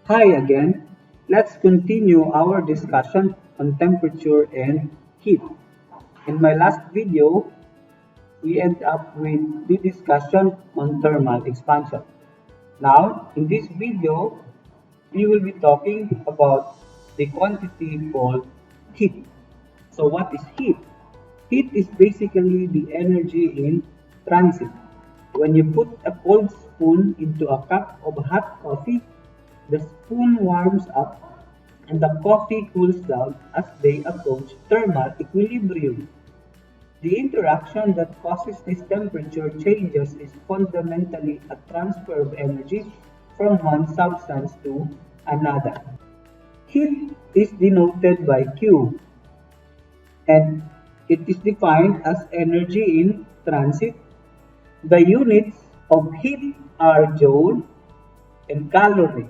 Hi again. Let's continue our discussion on temperature and heat. In my last video, we end up with the discussion on thermal expansion. Now, in this video, we will be talking about the quantity called heat. So what is heat? Heat is basically the energy in transit. When you put a cold spoon into a cup of hot coffee, the spoon warms up and the coffee cools down as they approach thermal equilibrium. The interaction that causes these temperature changes is fundamentally a transfer of energy from one substance to another. Heat is denoted by Q, and it is defined as energy in transit. The units of heat are joule and calorie,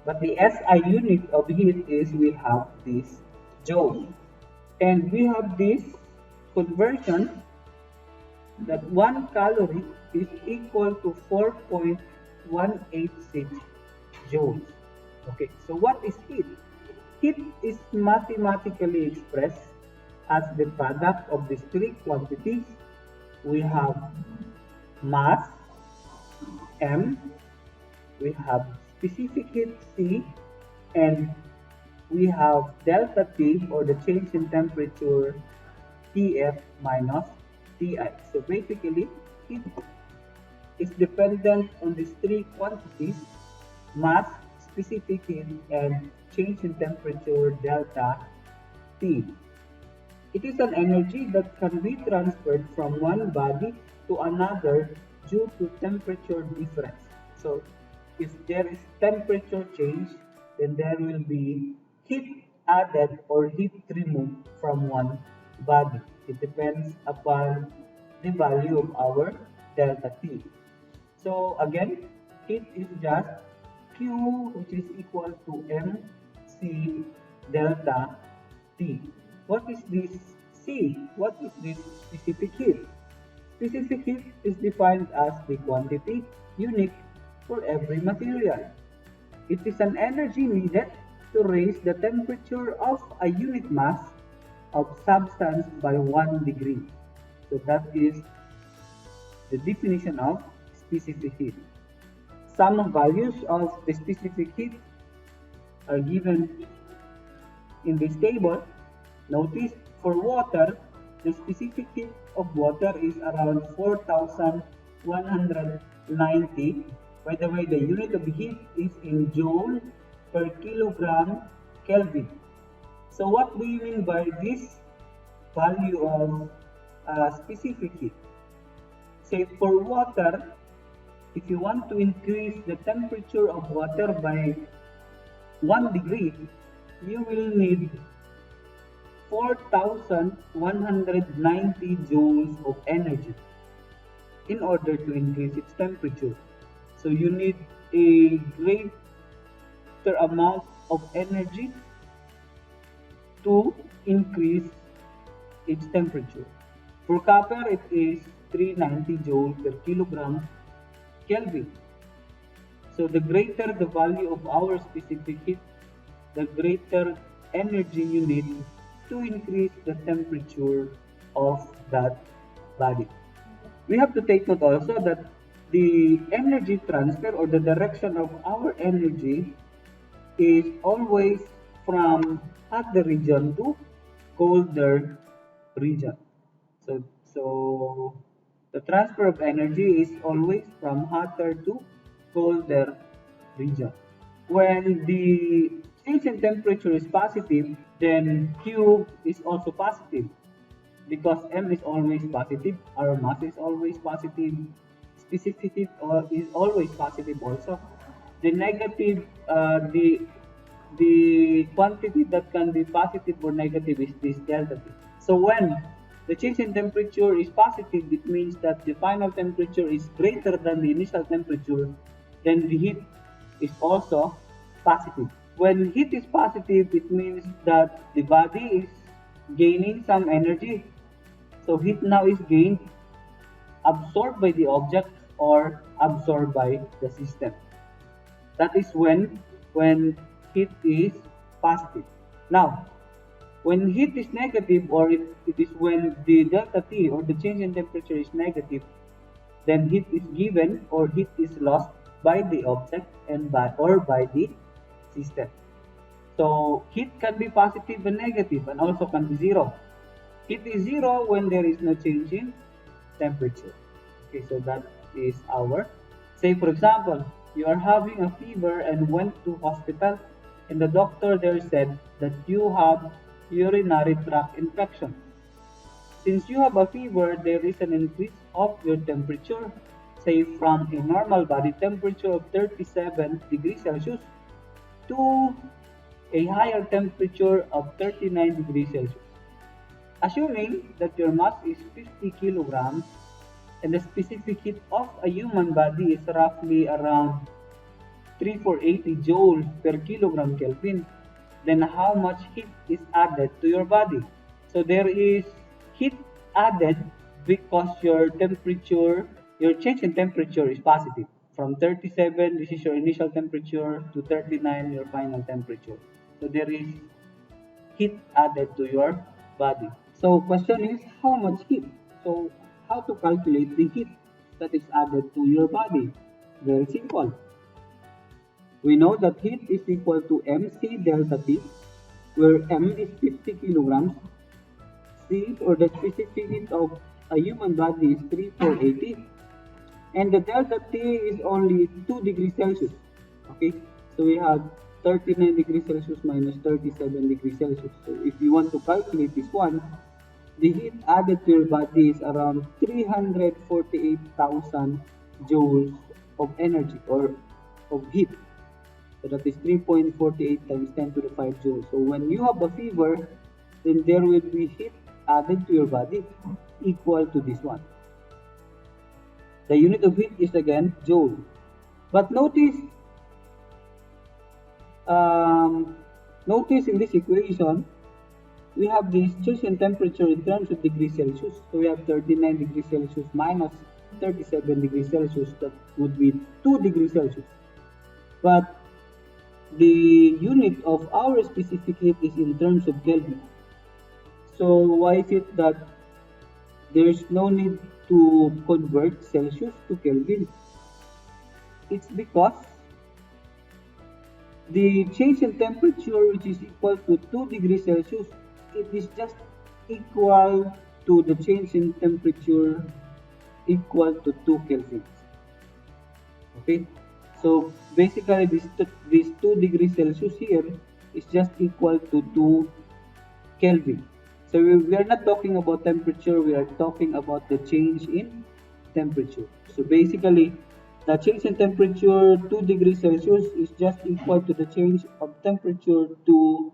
but the SI unit of heat is we have this joule. And we have this conversion that 1 calorie is equal to 4.186 joules. Okay, so what is heat? Heat is mathematically expressed as the product of these three quantities. We have mass M, we have specific heat C, and we have delta T, or the change in temperature, Tf minus Ti. So basically, heat is dependent on these three quantities: mass, specific heat, and change in temperature, delta T. It is an energy that can be transferred from one body to another due to temperature difference. So if there is temperature change, then there will be heat added or heat removed from one body. It depends upon the value of our delta T. So again, heat is just Q, which is equal to mc delta T. What is this C? What is this specific heat? Specific heat is defined as the quantity unique for every material. It is an energy needed to raise the temperature of a unit mass of substance by 1 degree. So that is the definition of specific heat. Some values of the specific heat are given in this table. Notice for water, the specific heat of water is around 4,190. By the way, the unit of heat is in joule per kilogram Kelvin. So what do you mean by this value of specific heat? Say for water, if you want to increase the temperature of water by 1 degree, you will need 4,190 joules of energy in order to increase its temperature. So you need a greater amount of energy to increase its temperature. For copper, it is 390 joule per kilogram Kelvin. So the greater the value of our specific heat, the greater energy you need to increase the temperature of that body. We have to take note also that the energy transfer or the direction of our energy is always from hotter region to colder region. So the transfer of energy is always from hotter to colder region. When the change in temperature is positive, then Q is also positive because M is always positive, our mass is always positive, specific heat is always positive also. The negative, the quantity that can be positive or negative is this delta T. So when the change in temperature is positive, it means that the final temperature is greater than the initial temperature, then the heat is also positive. When heat is positive, it means that the body is gaining some energy. So heat now is gained, absorbed by the object or absorbed by the system. That is when when heat is positive. Now, when heat is negative, or it is when the delta T or the change in temperature is negative, then heat is given or heat is lost by the object and by the system. So heat can be positive and negative and also can be zero. Heat is zero when there is no change in temperature. Okay, so that is our, say for example, you are having a fever and went to hospital and the doctor there said that you have urinary tract infection. Since you have a fever, there is an increase of your temperature, say from a normal body temperature of 37 degrees Celsius to a higher temperature of 39 degrees Celsius. Assuming that your mass is 50 kilograms and the specific heat of a human body is roughly around 3480 joule per kilogram Kelvin, then how much heat is added to your body? So there is heat added because your temperature, your change in temperature is positive. From 37, this is your initial temperature, to 39, your final temperature. So there is heat added to your body. So question is how much heat? So how to calculate the heat that is added to your body? Very simple. We know that heat is equal to mc delta T, where m is 50 kilograms, C or the specific heat of a human body is 3480, and the delta T is only 2 degrees Celsius. Okay, so we have 39 degrees Celsius minus 37 degrees Celsius. So if you want to calculate this one, the heat added to your body is around 348,000 joules of energy or of heat. So that is 3.48 times 10 to the 5 joules. So when you have a fever, then there will be heat added to your body equal to this one. The unit of heat is again joule. But notice in this equation, we have this change in temperature in terms of degrees Celsius. So we have 39 degrees Celsius minus 37 degrees Celsius. That would be 2 degrees Celsius. But the unit of our specific heat is in terms of Kelvin. So why is it that there is no need to convert Celsius to Kelvin? It's because the change in temperature, which is equal to 2 degrees Celsius, it is just equal to the change in temperature equal to 2 Kelvin. Okay, so basically this 2 degrees Celsius here is just equal to 2 Kelvin. So we are not talking about temperature, we are talking about the change in temperature. So basically, the change in temperature 2 degrees Celsius is just equal to the change of temperature to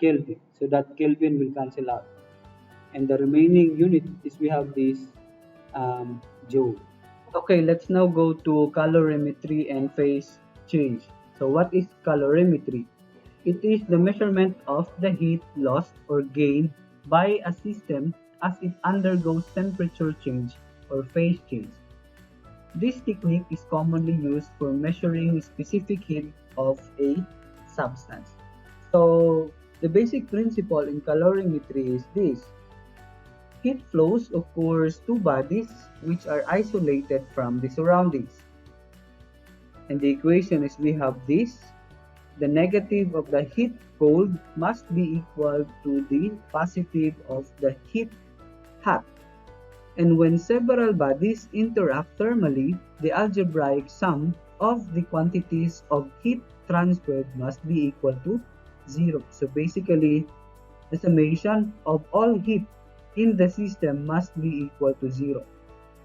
Kelvin. So that Kelvin will cancel out. And the remaining unit is we have this joule. Okay, let's now go to calorimetry and phase change. So what is calorimetry? It is the measurement of the heat lost or gained by a system as it undergoes temperature change or phase change. This technique is commonly used for measuring specific heat of a substance. So the basic principle in calorimetry is this. Heat flows occurs to bodies which are isolated from the surroundings. And the equation is we have this. The negative of the heat cold must be equal to the positive of the heat hot. And when several bodies interact thermally, the algebraic sum of the quantities of heat transferred must be equal to 0. So basically, the summation of all heat in the system must be equal to 0.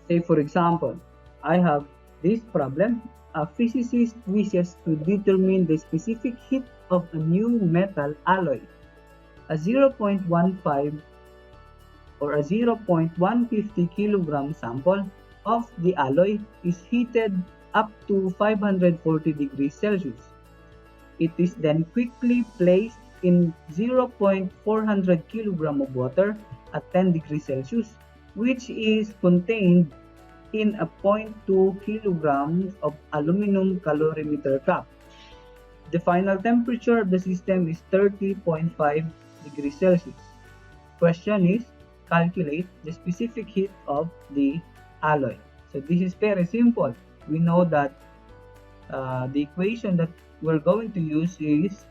Say for example, I have this problem. A physicist wishes to determine the specific heat of a new metal alloy. A 0.15 or a 0.150 kilogram sample of the alloy is heated up to 540 degrees Celsius. It is then quickly placed in 0.400 kilogram of water at 10 degrees Celsius, which is contained in a 0.2 kilograms of aluminum calorimeter cup. The final temperature of the system is 30.5 degrees Celsius. Question is, calculate the specific heat of the alloy. So this is very simple. We know that the equation that we're going to use is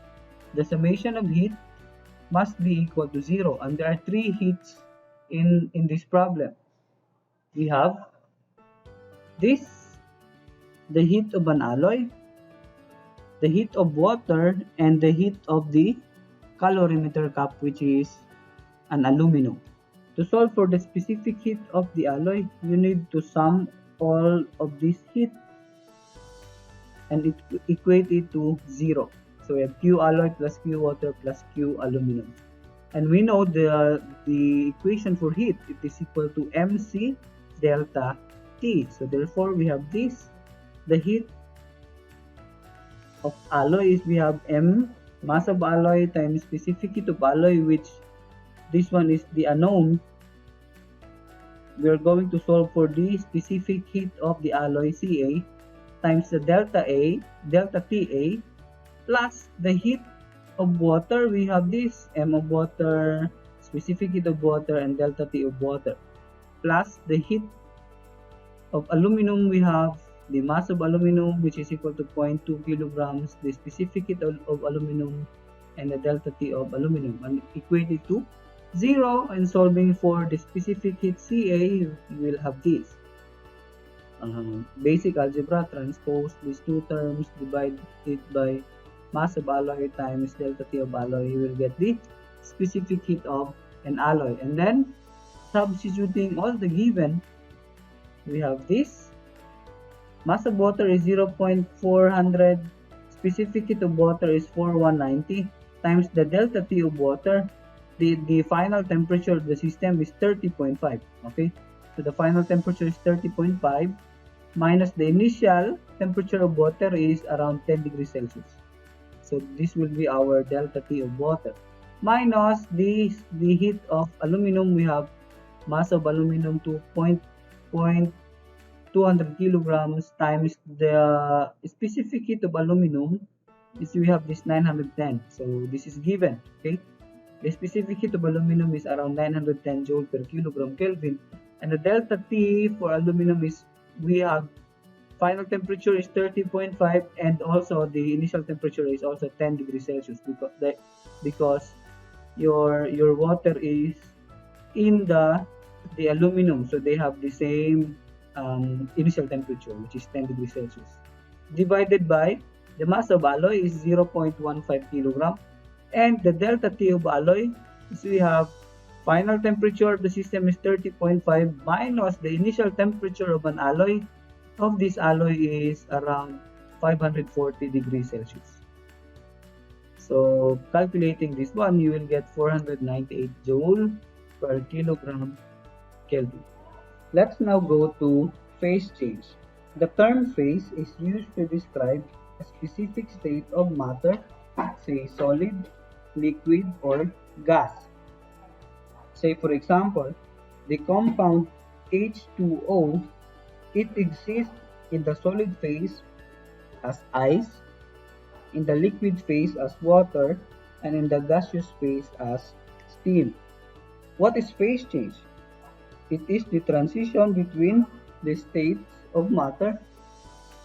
the summation of heat must be equal to 0, and there are 3 heats in this problem. We have this, the heat of an alloy, the heat of water, and the heat of the calorimeter cup, which is an aluminum. To solve for the specific heat of the alloy, you need to sum all of this heat and equate it to 0. So we have Q alloy plus Q water plus Q aluminum. And we know the equation for heat, it is equal to mc delta T. So therefore we have this, the heat of alloy is, we have M, mass of alloy, times specific heat of alloy, which this one is the unknown. We are going to solve for the specific heat of the alloy Ca times the delta Ta plus the heat of water. We have this M of water, specific heat of water, and delta T of water, plus the heat of aluminum. We have the mass of aluminum, which is equal to 0.2 kilograms, the specific heat of aluminum, and the delta T of aluminum, and equate it to 0. And solving for the specific heat Ca, you will have this. Basic algebra, transpose these two terms, divide it by mass of alloy times delta T of alloy, you will get the specific heat of an alloy. And then substituting all the given, we have this, mass of water is 0.400, specific heat of water is 4190, times the delta T of water. The final temperature of the system is 30.5. Okay, so the final temperature is 30.5 minus the initial temperature of water is around 10 degrees Celsius. So this will be our delta T of water, minus the heat of aluminum. We have mass of aluminum to 200 kilograms times the specific heat of aluminum is, we have this 910. So this is given. Okay, the specific heat of aluminum is around 910 joule per kilogram Kelvin, and the delta T for aluminum is, we have final temperature is 30.5, and also the initial temperature is also 10 degrees Celsius, because your water is in the aluminum, so they have the same initial temperature, which is 10 degrees Celsius, divided by the mass of alloy is 0.15 kilogram, and the delta T of alloy is, we have final temperature of the system is 30.5 minus the initial temperature of an alloy. Of this alloy is around 540 degrees Celsius. So calculating this one, you will get 498 joule per kilogram Kelvin. Let's now go to phase change. The term phase is used to describe a specific state of matter, say solid, liquid, or gas. Say for example, the compound H2O, it exists in the solid phase as ice, in the liquid phase as water, and in the gaseous phase as steam. What is phase change? It is the transition between the states of matter,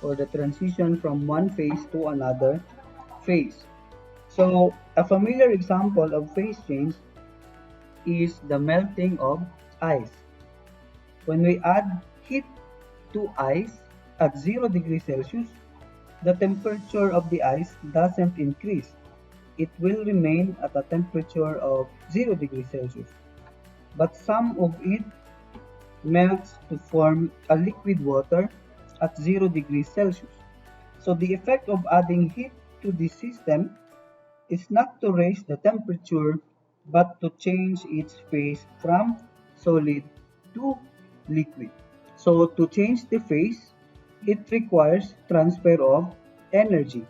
or the transition from one phase to another phase. So a familiar example of phase change is the melting of ice. When we add heat to ice at 0 degrees Celsius, the temperature of the ice doesn't increase. It will remain at a temperature of 0 degrees Celsius. But some of it melts to form a liquid water at 0 degrees Celsius. So the effect of adding heat to the system is not to raise the temperature, but to change its phase from solid to liquid. So to change the phase, it requires transfer of energy.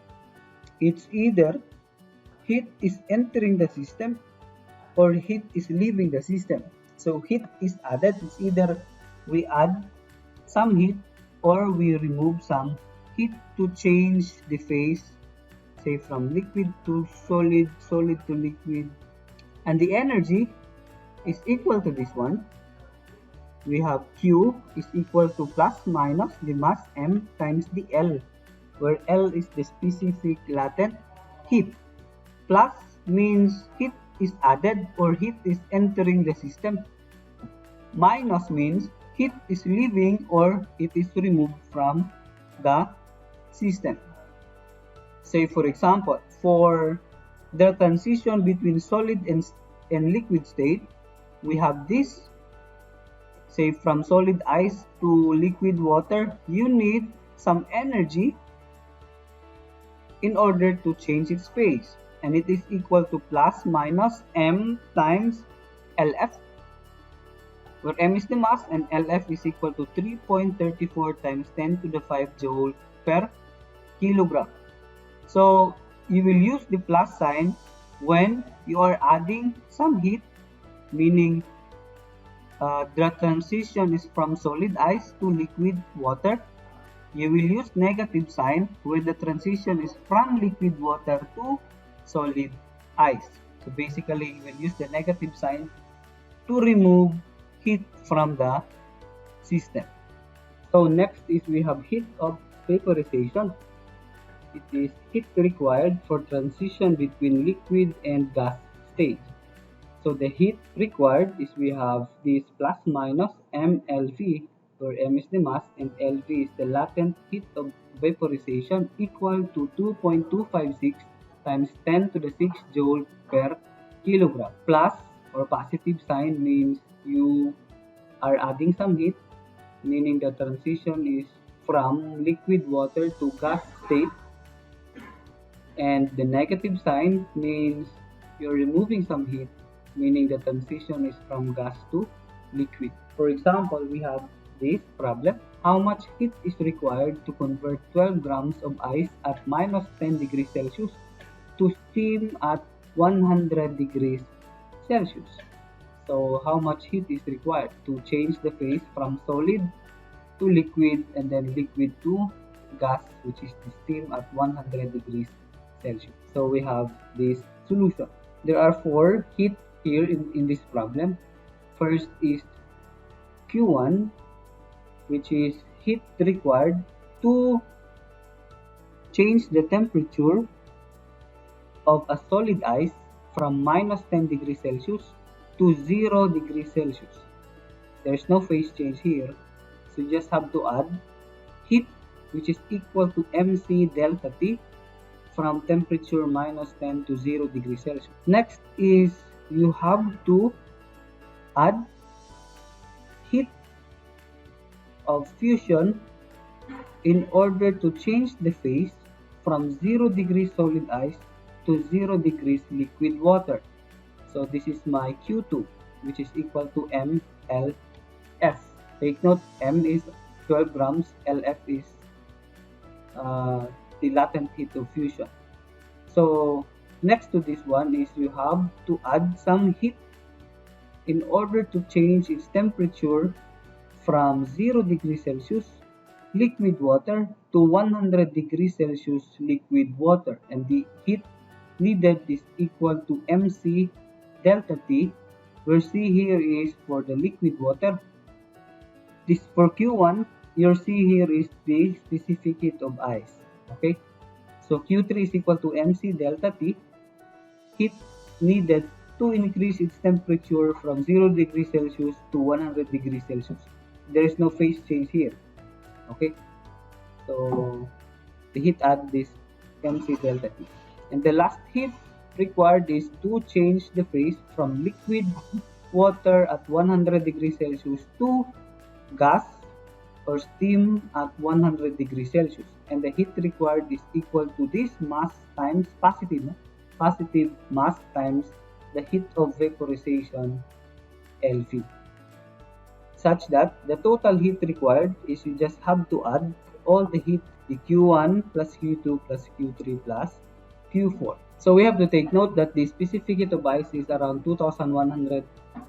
It's either heat is entering the system or heat is leaving the system. So heat is added. It's either we add some heat or we remove some heat to change the phase say from liquid to solid, solid to liquid, and the energy is equal to this one. We have Q is equal to plus minus the mass M times the L, where L is the specific latent heat. Plus means heat is added or heat is entering the system. Minus means heat is leaving or it is removed from the system. Say for example, for the transition between solid and liquid state, we have this. Say from solid ice to liquid water, you need some energy in order to change its phase, and it is equal to plus minus M times LF, where M is the mass and LF is equal to 3.34 times 10 to the 5 joule per kilogram. So you will use the plus sign when you are adding some heat, meaning the transition is from solid ice to liquid water. You will use negative sign when the transition is from liquid water to solid ice. So basically, you will use the negative sign to remove heat from the system. So next is we have heat of vaporization. It is heat required for transition between liquid and gas state. So the heat required is we have this plus minus mLV, where M is the mass and LV is the latent heat of vaporization, equal to 2.256 times 10 to the 6 joule per kilogram. Plus or positive sign means you are adding some heat, meaning the transition is from liquid water to gas state. And the negative sign means you're removing some heat, meaning the transition is from gas to liquid. For example, we have this problem. How much heat is required to convert 12 grams of ice at minus 10 degrees Celsius to steam at 100 degrees Celsius? So how much heat is required to change the phase from solid to liquid and then liquid to gas, which is the steam at 100 degrees Celsius. So we have this solution. There are 4 heat here in this problem. First is Q1, which is heat required to change the temperature of a solid ice from minus 10 degrees Celsius to 0 degrees Celsius. There's no phase change here, so you just have to add heat, which is equal to mc delta T from temperature minus 10 to 0 degrees Celsius. Next is you have to add heat of fusion in order to change the phase from 0 degrees solid ice to 0 degrees liquid water. So this is my Q2, which is equal to mLF. Take note, M is 12 grams, LF is the latent heat of fusion. So next to this one is you have to add some heat in order to change its temperature from 0 degrees Celsius liquid water to 100 degrees Celsius liquid water, and the heat needed is equal to mc delta T, where C here is for the liquid water. This for Q1, your C here is the specific heat of ice. Okay, so Q3 is equal to mc delta T, heat needed to increase its temperature from 0 degrees Celsius to 100 degrees Celsius. There is no phase change here. Okay, so the heat add this mc delta T. And the last heat required is to change the phase from liquid water at 100 degrees Celsius to gas or steam at 100 degrees Celsius. And the heat required is equal to this mass times positive mass times the heat of vaporization LV, such that the total heat required is you just have to add all the heat, the Q1 plus Q2 plus Q3 plus Q4. So we have to take note that the specific heat of ice is around 2100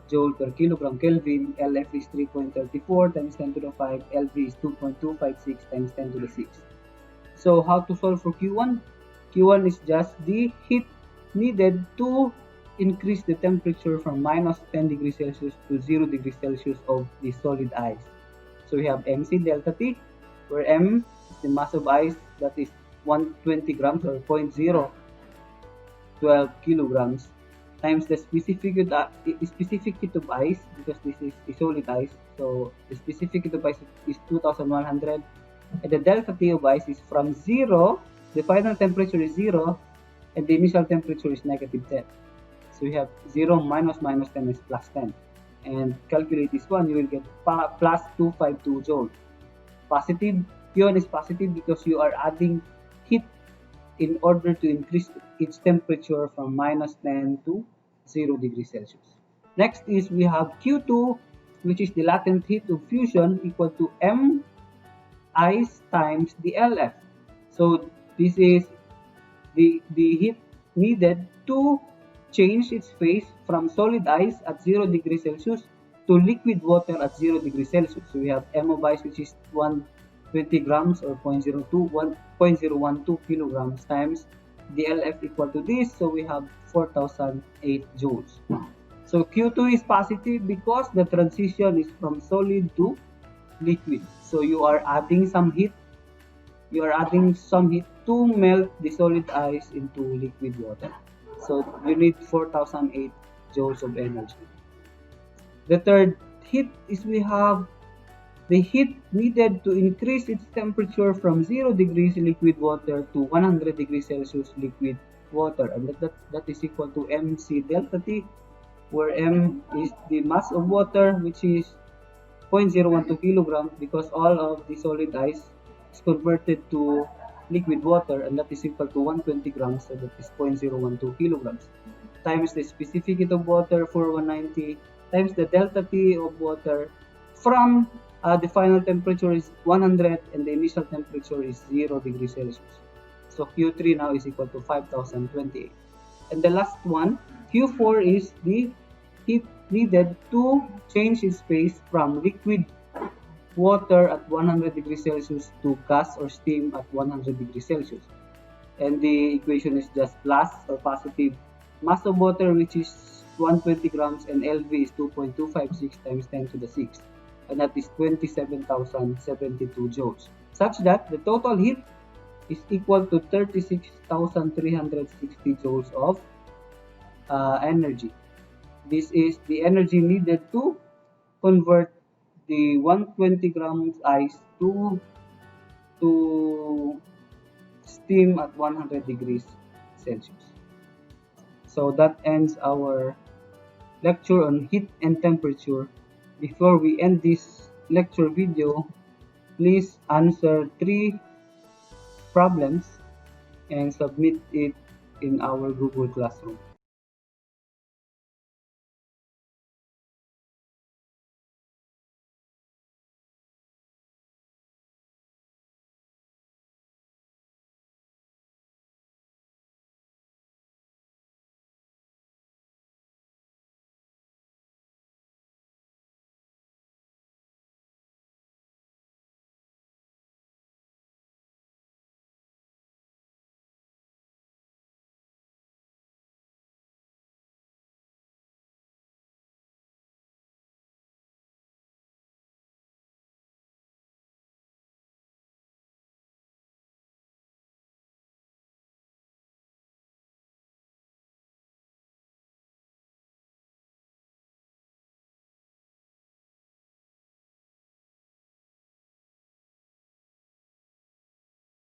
joule per kilogram Kelvin. LF is 3.34 times 10 to the 5. LV is 2.256 times 10 to the 6. So how to solve for Q1? Q1 is just the heat needed to increase the temperature from minus 10 degrees Celsius to 0 degrees Celsius of the solid ice. So we have mc delta T, where m is the mass of ice, that is 120 grams or 0.012 kilograms, times the specific heat of ice, because this is a solid ice. So the specific heat of ice is 2100, and the delta T of ice is from 0, the final temperature is 0, and the initial temperature is negative 10. So we have 0 minus 10 is plus 10. And calculate this one, you will get plus 252 joules. Positive, Q1 is positive because you are adding heat in order to increase its temperature from minus 10 to 0 degrees Celsius. Next is we have Q2, which is the latent heat of fusion, equal to M ice times the LF. So this is the heat needed to change its phase from solid ice at 0 degrees Celsius to liquid water at 0 degrees Celsius. So we have M of ice, which is 120 grams or 0.012 kilograms, times the LF equal to this. So we have 4008 joules. So Q2 is positive because the transition is from solid to liquid. So you are adding some heat. You are adding some heat to melt the solid ice into liquid water. So you need 4008 joules of energy. The third heat is we have the heat needed to increase its temperature from 0 degrees liquid water to 100 degrees Celsius liquid water, and that is equal to mc delta T, where m is the mass of water, which is 0.012 kilograms, because all of the solid ice is converted to liquid water, and that is equal to 120 grams, so that is 0.012 kilograms, times the specific heat of water, 4190, times the delta T of water from the final temperature is 100 and the initial temperature is 0 degrees Celsius. So Q3 now is equal to 5028. And the last one, Q4, is the heat needed to change its phase from liquid water at 100 degrees Celsius to gas or steam at 100 degrees Celsius. And the equation is just plus or positive mass of water, which is 120 grams, and LV is 2.256 times 10 to the 6th. And that is 27,072 joules, such that the total heat is equal to 36,360 joules of energy. This is the energy needed to convert the 120 grams ice to steam at 100 degrees Celsius. So that ends our lecture on heat and temperature. Before we end this lecture video, please answer 3 problems and submit it in our Google Classroom.